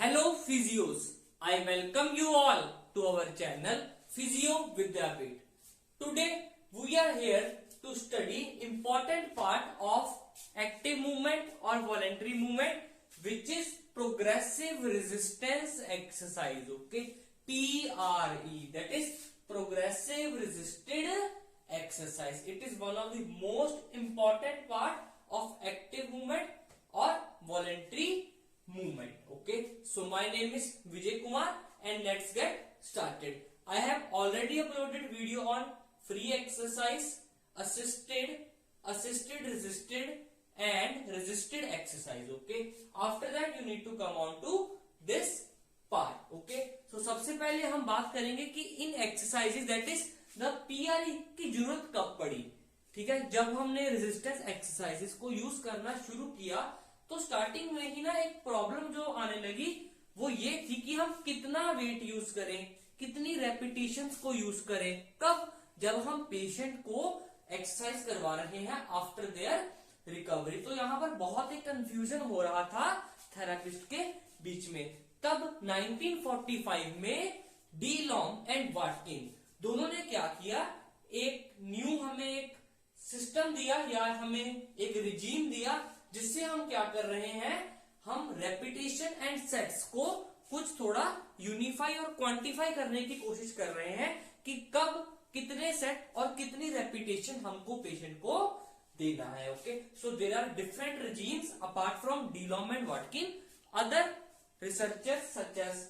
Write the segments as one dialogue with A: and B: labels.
A: Hello physios, I welcome you all to our channel Physio Vidyapit. Today we are here to study important part of active movement or voluntary movement, which is progressive resistance exercise. Okay, PRE, that is progressive resisted exercise. It is one of the most important part of active movement or voluntary movement. Okay, so my name is Vijay Kumar and let's get started. I have already uploaded video on free exercise, assisted, resisted and resisted exercise. Okay, after that you need to come on to this part. Okay, so सबसे पहले हम बात करेंगे कि इन exercises that is the पीआरई की जरूरत कब पड़ी. ठीक है, जब हमने रेजिस्टेंस एक्सरसाइजेस को यूज करना शुरू किया तो स्टार्टिंग में ही ना एक प्रॉब्लम जो आने लगी वो ये थी कि हम कितना वेट यूज करें, कितनी रेपिटेशंस को यूज करें, कब, जब हम पेशेंट को एक्सरसाइज करवा रहे हैं आफ्टर देयर रिकवरी. तो यहाँ पर बहुत ही कंफ्यूजन हो रहा था थेरापिस्ट के बीच में. तब 1945 में डी लॉन्ग एंड वाटकिन दोनों ने क्या किया, एक न्यू हमें एक सिस्टम दिया या हमें एक रिजीम दिया जिससे हम क्या कर रहे हैं, हम रेपिटेशन एंड सेट्स को कुछ थोड़ा यूनिफाई और क्वांटिफाई करने की कोशिश कर रहे हैं कि कब कितने सेट और कितनी रेपिटेशन हमको पेशेंट को देना है. Okay, so there are different regimes apart from DeLorme and Watkin. Other researchers such as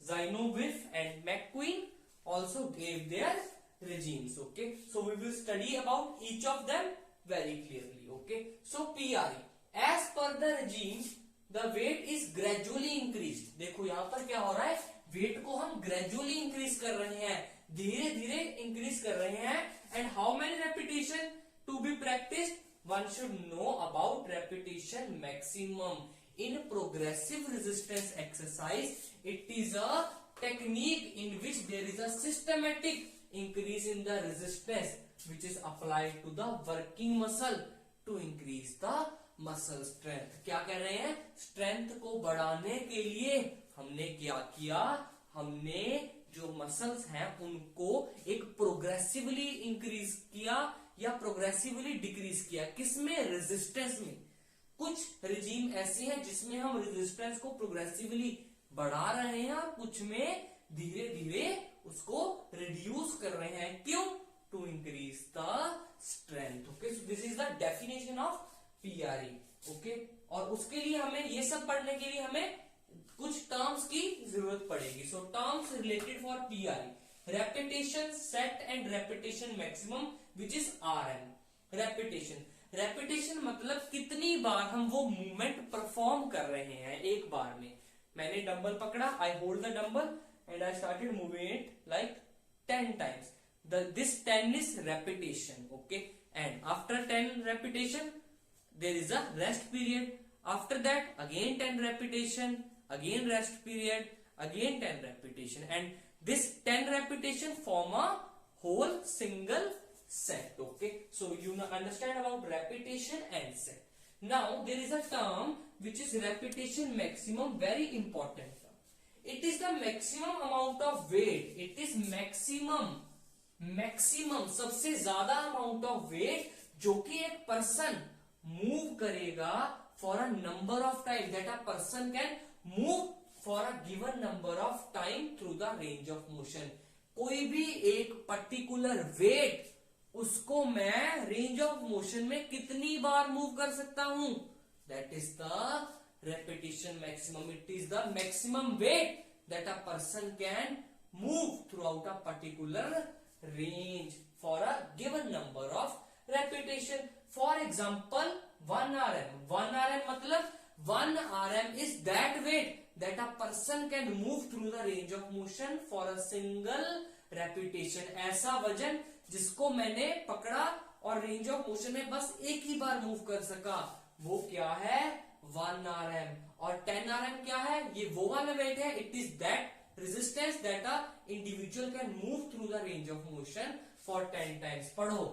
A: Zinovieff and McQueen also gave their regimes. Okay, so we will study about each of them very clearly. Okay, so PRE, as per the regime the weight is gradually increased. देखो यहाँ पर क्या हो रहा है, wait को हम gradually increase कर रहे हैं, धीरे धीरे increase कर रहे हैं. And how many repetition to be practiced? One should know about repetition maximum. In progressive resistance exercise, it is a technique in which there is a systematic increase in the resistance which is applied to the working muscle to increase the muscle strength. क्या कह रहे हैं, strength को बढ़ाने के लिए हमने क्या किया, हमने जो मसल्स हैं उनको एक प्रोग्रेसिवली इंक्रीज किया या प्रोग्रेसिवली डिक्रीज किया. किसमें, रेजिस्टेंस में. कुछ रिजीम ऐसी हैं जिसमें हम रेजिस्टेंस को प्रोग्रेसिवली बढ़ा रहे हैं और कुछ में धीरे धीरे उसको रिड्यूस कर रहे हैं. क्यों? To increase the strength. Okay, so this is the definition of PRE. Okay, और उसके लिए हमें ये सब पढ़ने के लिए हमें कुछ टर्म्स की जरूरत पड़ेगी. So terms related for PRE, repetition set and repetition maximum which is RM. Repetition मतलब कितनी बार हम वो मूवमेंट परफॉर्म कर रहे हैं एक बार में. मैंने डंबल पकड़ा, I hold the dumbbell and I started moving it like 10 times. This 10 is repetition. Okay, and after 10 repetition there is a rest period. After that again 10 repetition, again rest period, again 10 repetition, and this 10 repetition form a whole single set. Okay, so you understand about repetition and set. Now there is a term which is repetition maximum, very important term. It is the maximum amount of weight. It is maximum सबसे ज्यादा amount of weight जो कि एक person move करेगा for a number of time, that a person can move for a given number of time through the range of motion. कोई भी एक particular wait उसको मैं रेंज ऑफ मोशन में कितनी बार मूव कर सकता हूं, that is the repetition maximum. It is the maximum weight that a person can move through out a particular range for a given number of repetition. For example, 1 rm. 1 rm मतलब 1 rm is that weight that a person can move through the range of motion for a single repetition. ऐसा वजन जिसको मैंने पकड़ा और range of motion में बस एक ही बार मूव कर सका, वो क्या है, 1 rm. और 10 rm क्या है, ये वो वाला वेट है. It is that resistance that a individual can move through the range of motion for 10 times. पढ़ो,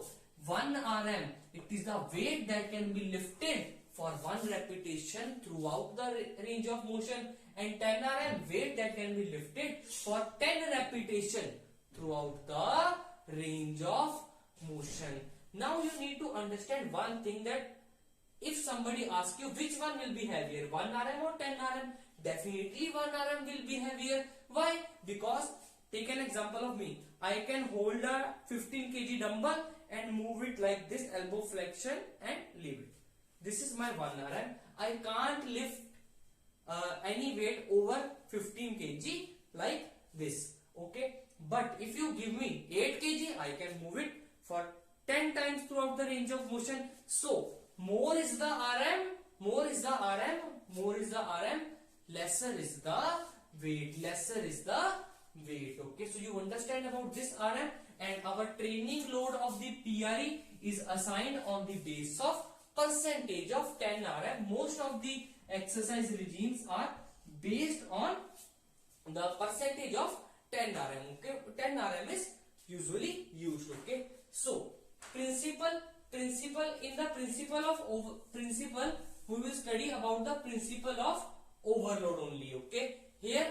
A: 1 rm, it is the weight that can be lifted for one repetition throughout the range of motion, and 10 RM weight that can be lifted for 10 repetition throughout the range of motion. Now you need to understand one thing, that if somebody asks you which one will be heavier, 1 RM or 10 RM, definitely 1 RM will be heavier. Why? Because take an example of me. I can hold a 15 kg dumbbell and move it like this, elbow flexion, and leave it. This is my 1 RM. I can't lift any weight over 15 kg like this. Okay. But if you give me 8 kg, I can move it for 10 times throughout the range of motion. So more is the RM, more is the RM, more is the RM, lesser is the weight, lesser is the weight. Okay, so you understand about this RM, and our training load of the PRE is assigned on the base of percentage of 10 RM. Most of the exercise regimes are based on the percentage of 10 RM. Okay, 10 RM is usually used. Okay, so principle in the principle we will study about the principle of overload only. Okay, here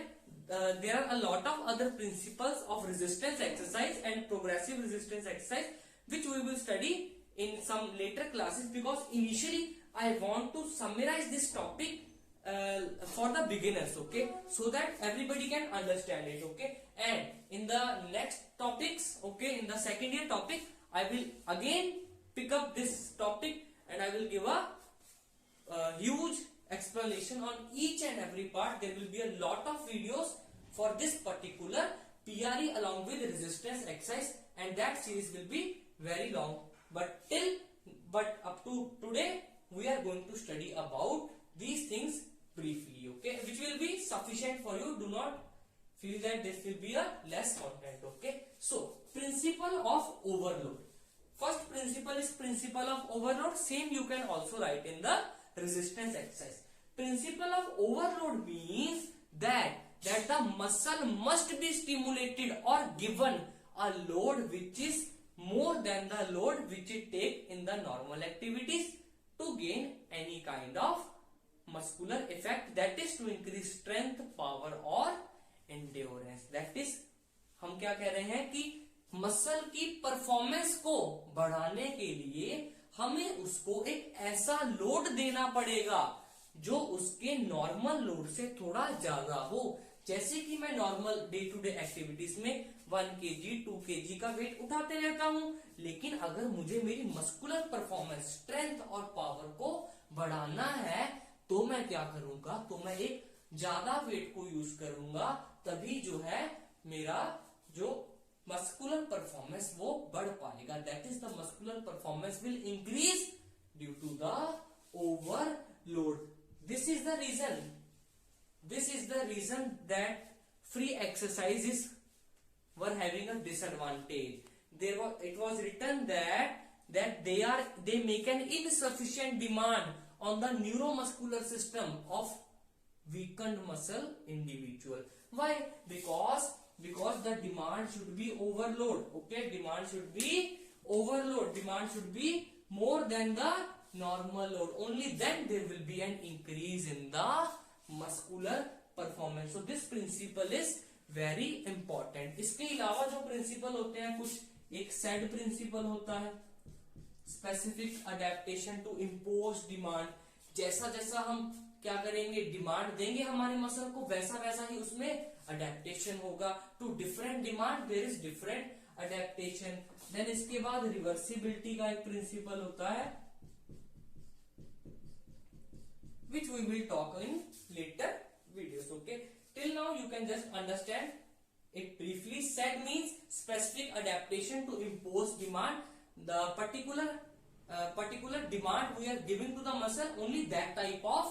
A: there are a lot of other principles of resistance exercise and progressive resistance exercise which we will study in some later classes, because initially I want to summarize this topic for the beginners, okay, so that everybody can understand it. Okay, and in the next topics, okay, in the second year topic, I will again pick up this topic and I will give a huge explanation on each and every part. There will be a lot of videos for this particular PRE along with resistance exercise, and that series will be very long. But up to today we are going to study about these things briefly, okay, which will be sufficient for you. Do not feel that this will be a less content. Okay, so principle of overload. First principle is principle of overload. Same you can also write in the resistance exercise. Principle of overload means that the muscle must be stimulated or given a load which is more than the load which it take in the normal activities to gain any kind of muscular effect, that is to increase strength, power or endurance. That is, हम क्या कह रहे हैं कि muscle की performance को बढ़ाने के लिए हमें उसको एक ऐसा लोड देना पड़ेगा जो उसके नॉर्मल लोड से थोड़ा ज्यादा हो. जैसे कि मैं normal day to day activities में 1 kg 2 kg का वेट उठाते रहता हूं, लेकिन अगर मुझे मेरी मस्कुलर परफॉर्मेंस, स्ट्रेंथ और पावर को बढ़ाना है तो मैं क्या करूंगा, तो मैं एक ज्यादा वेट को यूज करूंगा, तभी जो है मेरा जो मस्कुलर परफॉर्मेंस वो बढ़ पाएगा. That is the muscular performance will increase due to the overload. This is the reason that free exercises were having a disadvantage. It was written that they make an insufficient demand on the neuromuscular system of weakened muscle individual. Why? Because the demand should be overload. Okay, demand should be overload. Demand should be more than the normal load. Only then there will be an increase in the muscular performance. So this principle is very important. इसके अलावा जो principal होते हैं, कुछ एक said principle होता है, specific adaptation to impose demand. जैसा जैसा हम क्या करेंगे, डिमांड देंगे हमारे मसल को, वैसा वैसा ही उसमें अडेप्टेशन होगा. To different demand there is different adaptation. Then इसके बाद रिवर्सिबिलिटी का एक प्रिंसिपल होता है, which we will talk in later videos. Okay, till now you can just understand it briefly. SAD means specific adaptation to impose demand. The particular demand we are giving to the muscle, only that type of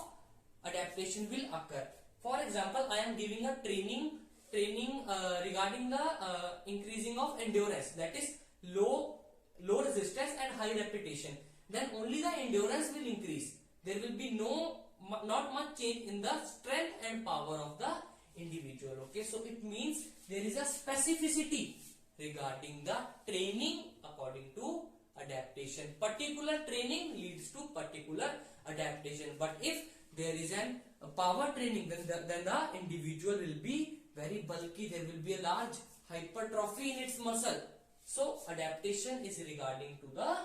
A: adaptation will occur. For example, I am giving a training regarding the increasing of endurance, that is low resistance and high repetition. Then only the endurance will increase. There will be not much change in the strength and power of the individual. Okay, so it means there is a specificity regarding the training according to adaptation. Particular training leads to particular adaptation. But if there is a power training, then the individual will be very bulky. There will be a large hypertrophy in its muscle. So adaptation is regarding to the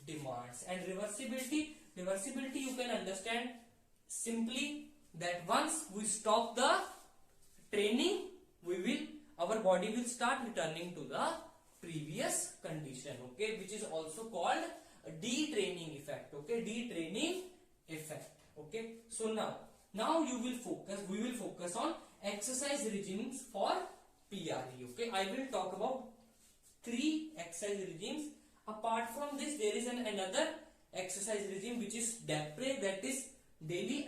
A: demands. And reversibility you can understand simply that once we stop the training, our body will start returning to the previous condition, okay, which is also called a detraining effect, okay, detraining effect, okay. So now we will focus on exercise regimes for PRE, okay. I will talk about 3 exercise regimes. Apart from this, there is another exercise regime which is DAPRE, that is daily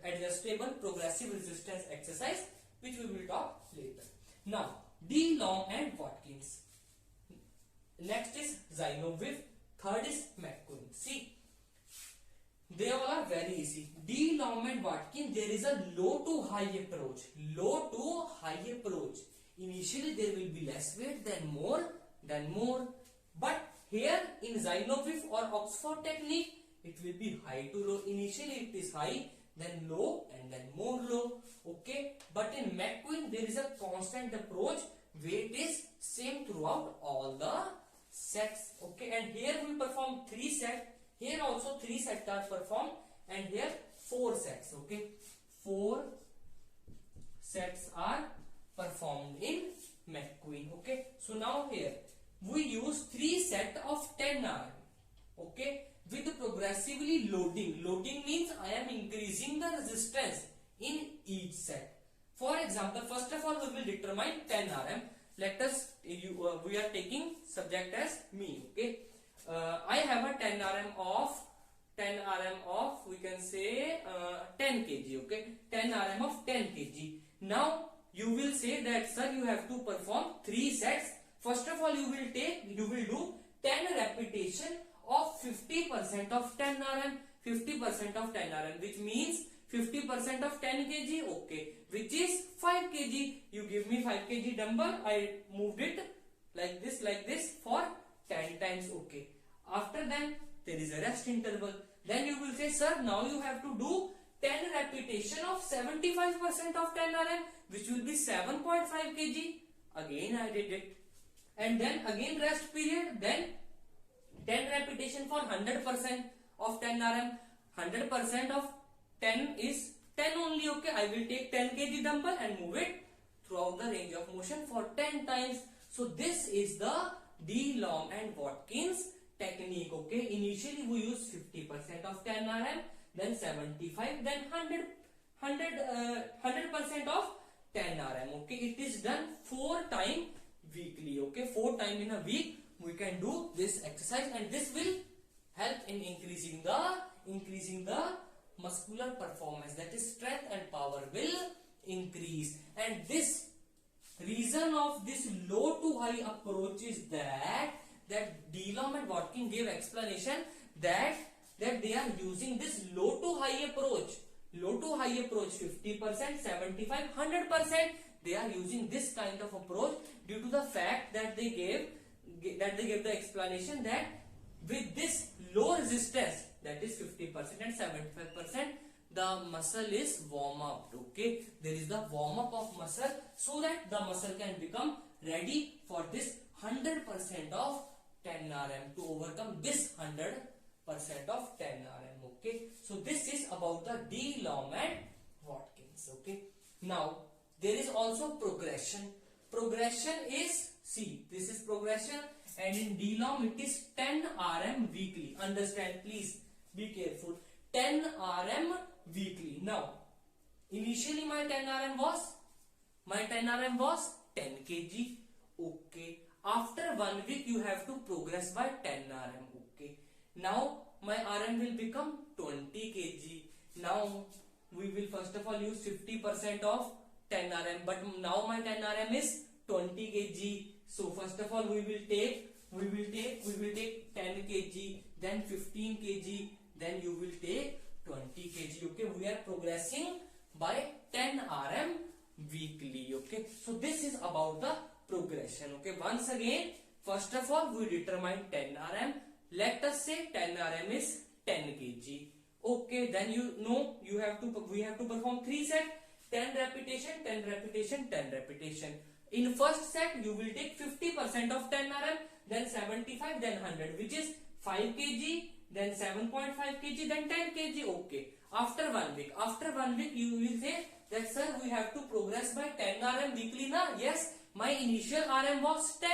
A: adjustable progressive resistance exercise, which we will talk later. Now, D. Long and Watkins. Next is Zinoviev. Third is McQueen. See, they all are very easy. D. Long and Watkins, there is a low to high approach. Low to high approach. Initially, there will be less weight, then more. But here in Zinoviev or Oxford technique, it will be high to low. Initially, it is high, then low, and then more low. Okay. But in McQueen, there is a constant approach. Weight is same throughout all the sets. Okay. And here we perform 3 sets. Here also 3 sets are performed, and here 4 sets. Okay. 4 sets are performed in McQueen. Okay. So now here we use 3 sets of 10 RM. Okay. With progressively loading. Loading means I am increasing the resistance in each set. For example, first of all, we will determine 10 RM. Let us, we are taking subject as me. Okay. I have a 10 RM of we can say 10 kg. Okay. 10 RM of 10 kg. Now you will say that, sir, you have to perform 3 sets. First of all, you will do 10 repetition of 50% of 10 RM, 50% of 10 RM, which means 50% of 10 kg, okay, which is 5 kg. You give me 5 kg dumbbell, I moved it like this for 10 times, okay. After that, there is a rest interval. Then you will say, sir, now you have to do 10 repetition of 75% of 10 RM, which will be 7.5 kg. Again, I did it. And then again rest period, then 10 repetition for 100% of 10 RM. 100% of 10 is 10 only, okay. I will take 10 kg dumbbell and move it throughout the range of motion for 10 times. So this is the D. Long and Watkins technique, okay. Initially we use 50% of 10 RM, then 75, then 100% of 10 RM, okay. It is done 4 times weekly, okay. 4 times in a week we can do this exercise, and this will help in increasing the muscular performance, that is strength and power will increase. And this reason of this low to high approach is that D. Long and Watkins gave explanation that they are using this low to high approach, 50%, 75, 100%. They are using this kind of approach due to the fact that they gave the explanation that with this low resistance, that is 50% and 75%, the muscle is warm up, okay. There is the warm up of muscle so that the muscle can become ready for this 100% of 10 RM, to overcome this 100% of 10 RM, okay. So this is about the D. Long and Watkins, okay. Now there is also progression. Progression is, see, this is progression, and in D. Long it is 10 RM weekly. Understand, please be careful. 10 RM weekly. Now, initially my 10 RM was 10 kg. Okay. After 1 week you have to progress by 10 RM. Okay. Now my RM will become 20 kg. Now we will first of all use 50% of 10 RM, but now my 10 RM is 20 kg. So first of all we will take 10 kg, then 15 kg, then you will take 20 kg. Okay, we are progressing by 10 RM weekly. Okay, so this is about the progression. Okay, once again, first of all we determine 10 RM. Let us say 10 RM is 10 kg. Okay, then we have to perform 3 sets, 10 repetition, 10 repetition, 10 repetition. In first set, you will take 50% of 10 RM, then 75, then 100, which is 5 kg, then 7.5 kg, then 10 kg. Okay. After 1 week, you will say that sir, we have to progress by 10 RM weekly na? Yes, my initial RM was 10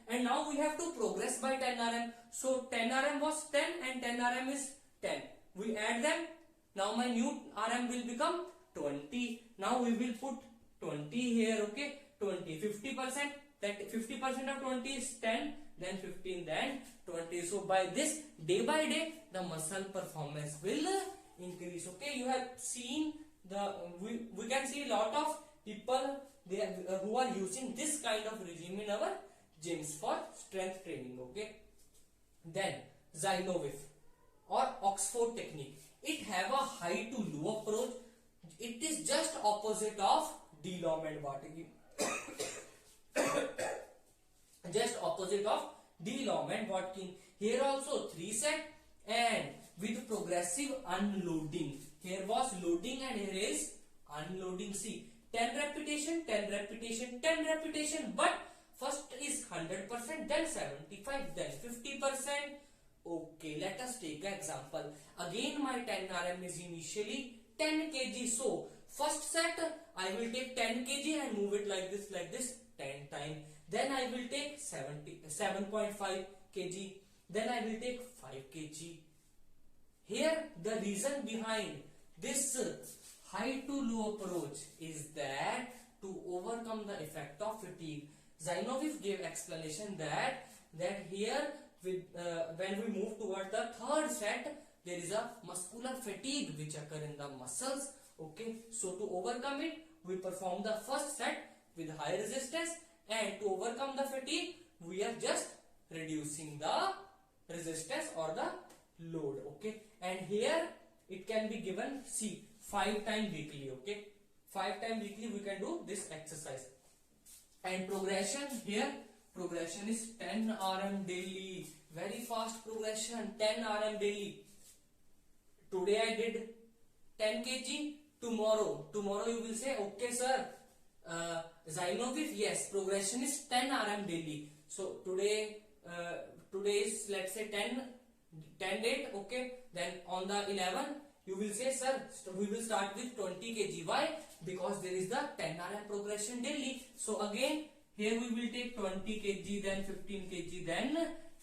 A: and now we have to progress by 10 RM. So 10 RM was 10 and 10 RM is 10. We add them. Now my new RM will become 20. Now we will put 20 here. Okay, 20, 50%. That 50% of 20 is 10, then 15, then 20. So by this, day by day, the muscle performance will increase. Okay, you have seen we can see a lot of people who are using this kind of regime in our gyms for strength training. Okay, then Zynovif or Oxford technique. It have a high to low approach. It is just opposite of de-lawment body. Just opposite of de-lawment Watkin. Here also 3 set and with progressive unloading. Here was loading and here is unloading. See, 10 repetition, 10 repetition, 10 repetition. But first is 100%, then 75, then 50%. Okay, let us take an example. Again, my 10 RM is initially 10 kg. So first set I will take 10 kg and move it like this 10 times. Then I will take 7.5 kg. Then I will take 5 kg. Here the reason behind this high to low approach is that to overcome the effect of fatigue. Zynovif gave explanation that here with when we move toward the third set, there is a muscular fatigue which occur in the muscles. Okay, so to overcome it, we perform the first set with high resistance, and to overcome the fatigue, we are just reducing the resistance or the load. Okay, and here it can be given, see, 5 times weekly. Okay, 5 times weekly we can do this exercise. And progression, here progression is 10 RM daily. Very fast progression, 10 RM daily. Today I did 10 kg. Tomorrow you will say, okay sir, Zynovif, yes, progression is 10 RM daily. So today is, let's say 10 date. Okay, then on the 11 you will say, sir, we will start with 20 kg. Why? Because there is the 10 RM progression daily. So again, here we will take 20 kg, then 15 kg, then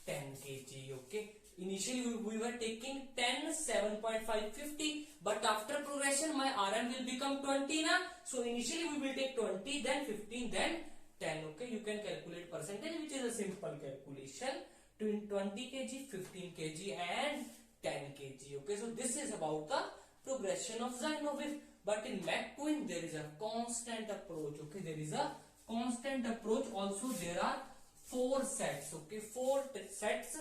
A: 10 kg. Okay, initially we were taking 10, 7.5, 50, but after progression my RM will become 20 na. So initially we will take 20, then 15, then 10. Okay, you can calculate percentage, which is a simple calculation. 20 kg, 15 kg and 10 kg. Okay, so this is about the progression of Zynovif. But in McQueen there is a constant approach. Okay, there is a constant approach. Also there are 4 sets. Okay, 4 sets,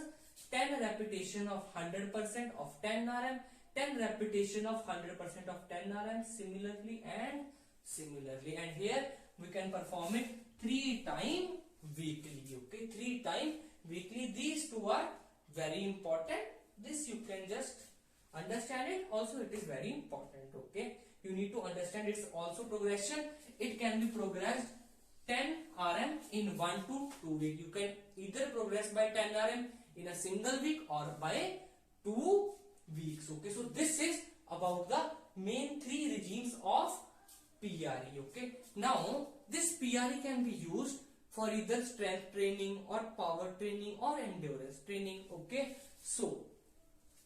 A: 10 repetition of 100% of 10 RM, 10 repetition of 100% of 10 RM, similarly and similarly. And here we can perform it 3 times weekly. Okay, 3 times weekly. These two are very important. This you can just understand it. Also it is very important. Okay, you need to understand it's also progression. It can be progressed 10 RM in 1 to 2 weeks. You can either progress by 10 RM in a single week or by 2 weeks. Okay, so this is about the main 3 regimes of PRE. Okay, now this PRE can be used for either strength training or power training or endurance training. Okay, so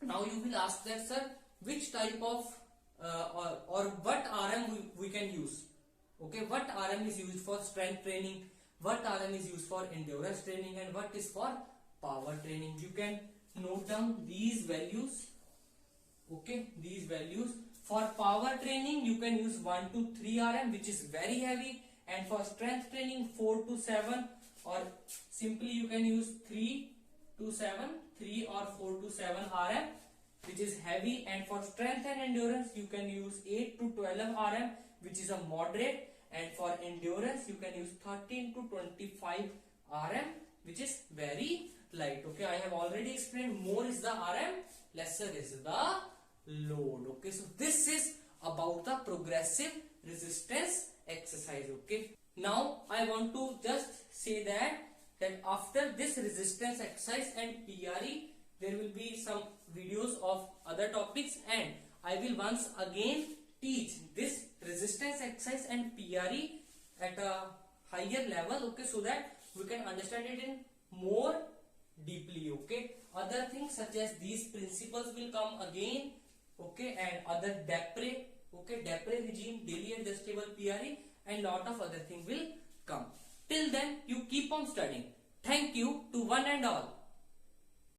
A: now you will ask that, sir, which type of or what RM we can use. Okay, what RM is used for strength training, what RM is used for endurance training, and what is for power training. You can note down these values. Okay, these values. For power training you can use 1 to 3 RM, which is very heavy, and for strength training 4 to 7, or simply you can use 3 to 7, 3 or 4 to 7 RM, which is heavy. And for strength and endurance you can use 8 to 12 RM, which is a moderate. And for endurance you can use 13 to 25 RM, which is very light. Okay, I have already explained, more is the RM, lesser is the load. Okay, so this is about the progressive resistance exercise. Okay, now I want to just say that after this resistance exercise and PRE, there will be some videos of other topics, and I will once again teach this resistance exercise and PRE at a higher level. Okay, so that we can understand it in more deeply. Okay, other things such as these principles will come again. Okay, and other Depre, okay, Depre regime, daily adjustable PRE, and lot of other things will come. Till then, you keep on studying. Thank you to one and all.